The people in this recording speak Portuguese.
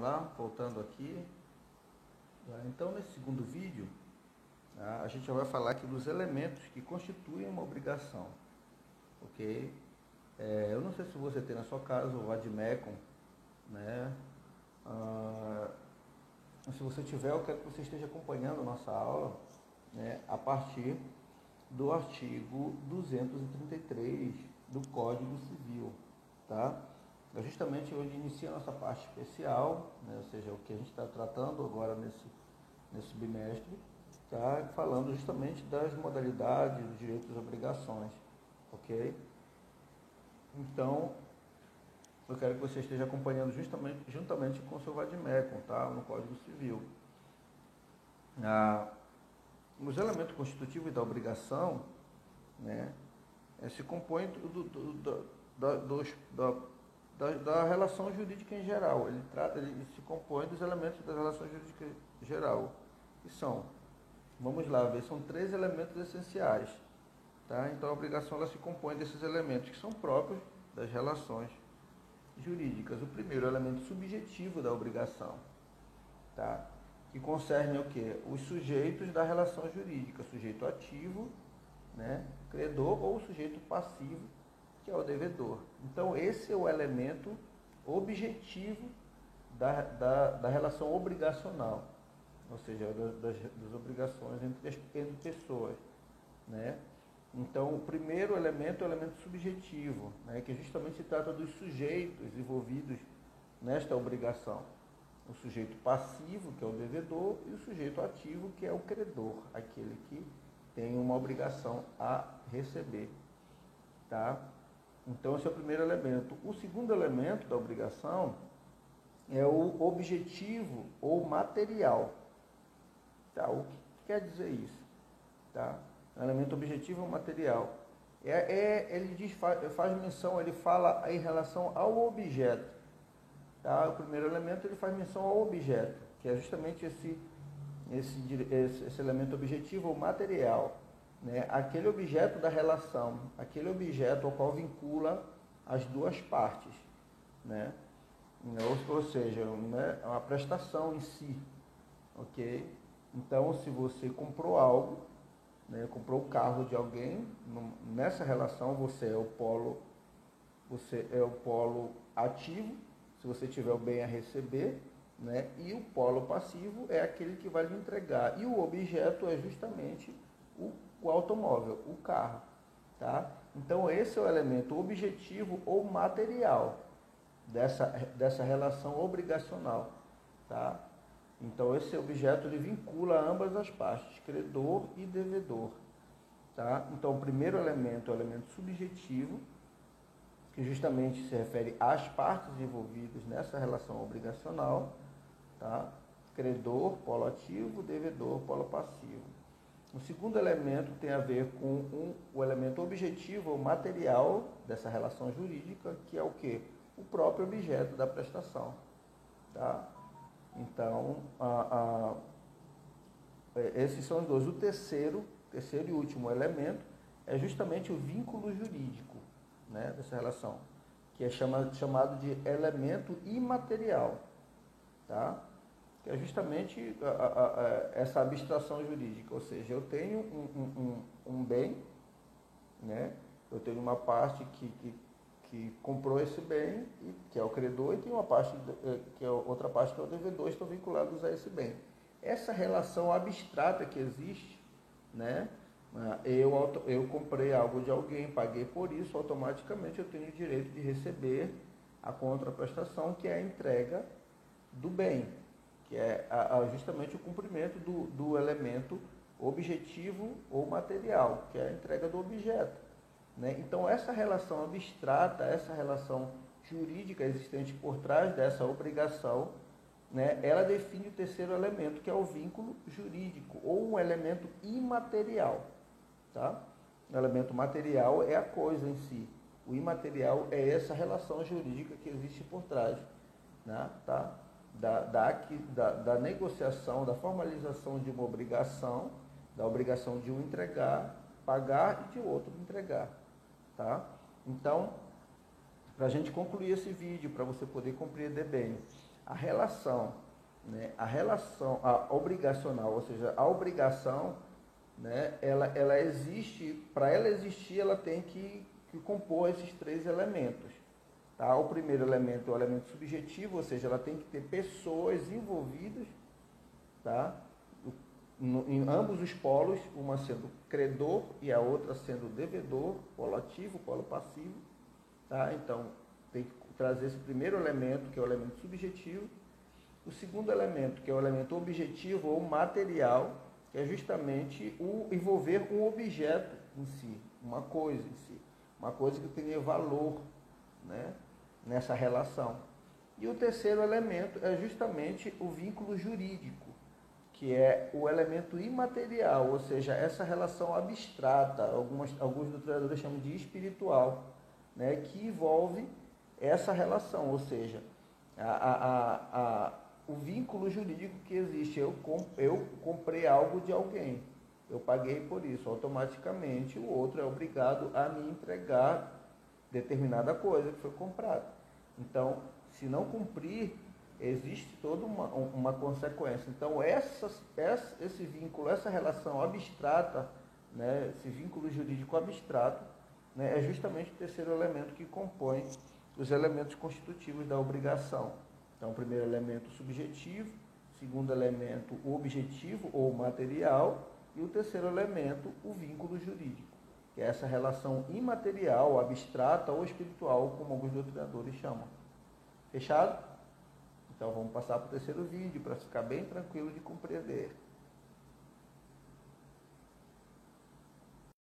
lá, voltando aqui. Então, nesse segundo vídeo, a gente já vai falar aqui dos elementos que constituem uma obrigação, ok? Eu não sei se você tem na sua casa o Vademecum, né? Se você tiver, eu quero que você esteja acompanhando a nossa aula, né, a partir do artigo 233 do Código Civil, tá? É justamente onde inicia a nossa parte especial, né, ou seja, o que a gente está tratando agora nesse bimestre, tá? Falando justamente das modalidades, dos direitos e obrigações, ok? Então, eu quero que você esteja acompanhando juntamente com o seu Vademecum, tá? No Código Civil. Os elementos constitutivos da obrigação, né, se compõem da relação jurídica em geral. Ele se compõe dos elementos da relação jurídica em geral, que são, vamos lá ver, são 3 elementos essenciais, tá? Então a obrigação ela se compõe desses elementos que são próprios das relações jurídicas. O primeiro elemento subjetivo da obrigação, tá? Que concerne o quê? Os sujeitos da relação jurídica, sujeito ativo, né, credor, ou sujeito passivo, que é o devedor. Então, esse é o elemento objetivo da relação obrigacional, ou seja, das obrigações entre pessoas, né? Então, o primeiro elemento é o elemento subjetivo, né, que justamente se trata dos sujeitos envolvidos nesta obrigação. O sujeito passivo, que é o devedor, e o sujeito ativo, que é o credor, aquele que tem uma obrigação a receber, tá? Então, esse é o primeiro elemento. O segundo elemento da obrigação é o objetivo ou material, tá? O que quer dizer isso, tá? O elemento objetivo ou material. Ele faz menção, ele fala em relação ao objeto. Tá? O primeiro elemento ele faz menção ao objeto, que é justamente esse elemento objetivo ou material, né? Aquele objeto da relação, aquele objeto ao qual vincula as duas partes, né? Ou seja, né, é uma prestação em si, ok? Então, se você comprou algo, né, comprou o carro de alguém, nessa relação você é o polo ativo, se você tiver o bem a receber, né, e o polo passivo é aquele que vai lhe entregar. E o objeto é justamente o automóvel, o carro, tá? Então, esse é o elemento objetivo ou material dessa relação obrigacional, tá? Então, esse objeto ele vincula ambas as partes, credor e devedor, tá? Então, o primeiro elemento é o elemento subjetivo, que justamente se refere às partes envolvidas nessa relação obrigacional, tá? Credor, polo ativo, devedor, polo passivo. O segundo elemento tem a ver com o elemento objetivo ou material dessa relação jurídica, que é o quê? O próprio objeto da prestação, tá? Então, esses são os dois. O terceiro e último elemento é justamente o vínculo jurídico, né, dessa relação, que é chamado de elemento imaterial, tá? Que é justamente essa abstração jurídica, ou seja, eu tenho um bem, né? Eu tenho uma parte que comprou esse bem, que é o credor, e tem uma parte que é outra parte que é o devedor, estão vinculados a esse bem. Essa relação abstrata que existe, né? Eu comprei algo de alguém, paguei por isso, automaticamente eu tenho o direito de receber a contraprestação, que é a entrega do bem, que é justamente o cumprimento do elemento objetivo ou material, que é a entrega do objeto, né? Então, essa relação abstrata, essa relação jurídica existente por trás dessa obrigação, né, ela define o terceiro elemento, que é o vínculo jurídico, ou um elemento imaterial. Tá? O elemento material é a coisa em si. O imaterial é essa relação jurídica que existe por trás, né? Tá? Da negociação, da formalização de uma obrigação, da obrigação de um entregar, pagar, e de outro entregar. Tá? Então, para a gente concluir esse vídeo, para você poder compreender bem, A relação, né, a obrigacional, ou seja, a obrigação, né, ela existe, para ela existir, ela tem que compor esses três elementos. Tá? O primeiro elemento é o elemento subjetivo, ou seja, ela tem que ter pessoas envolvidas, tá? Em ambos os polos, uma sendo credor e a outra sendo devedor, polo ativo, polo passivo. Tá? Então, tem que trazer esse primeiro elemento, que é o elemento subjetivo. O segundo elemento, que é o elemento objetivo ou material, que é justamente o envolver um objeto em si, uma coisa em si, uma coisa que tenha valor, né, nessa relação. E o terceiro elemento é justamente o vínculo jurídico, que é o elemento imaterial, ou seja, essa relação abstrata, alguns doutrinadores chamam de espiritual, né, que envolve essa relação, ou seja, o vínculo jurídico que existe. Eu comprei algo de alguém, eu paguei por isso, automaticamente o outro é obrigado a me entregar determinada coisa que foi comprada. Então, se não cumprir, existe toda uma consequência. Então, esse vínculo, essa relação abstrata, né, esse vínculo jurídico abstrato, né, é justamente o terceiro elemento que compõe os elementos constitutivos da obrigação. Então, o primeiro elemento subjetivo, o segundo elemento o objetivo ou material, e o terceiro elemento o vínculo jurídico, que é essa relação imaterial, abstrata ou espiritual, como alguns doutrinadores chamam. Fechado? Então vamos passar para o terceiro vídeo, para ficar bem tranquilo de compreender.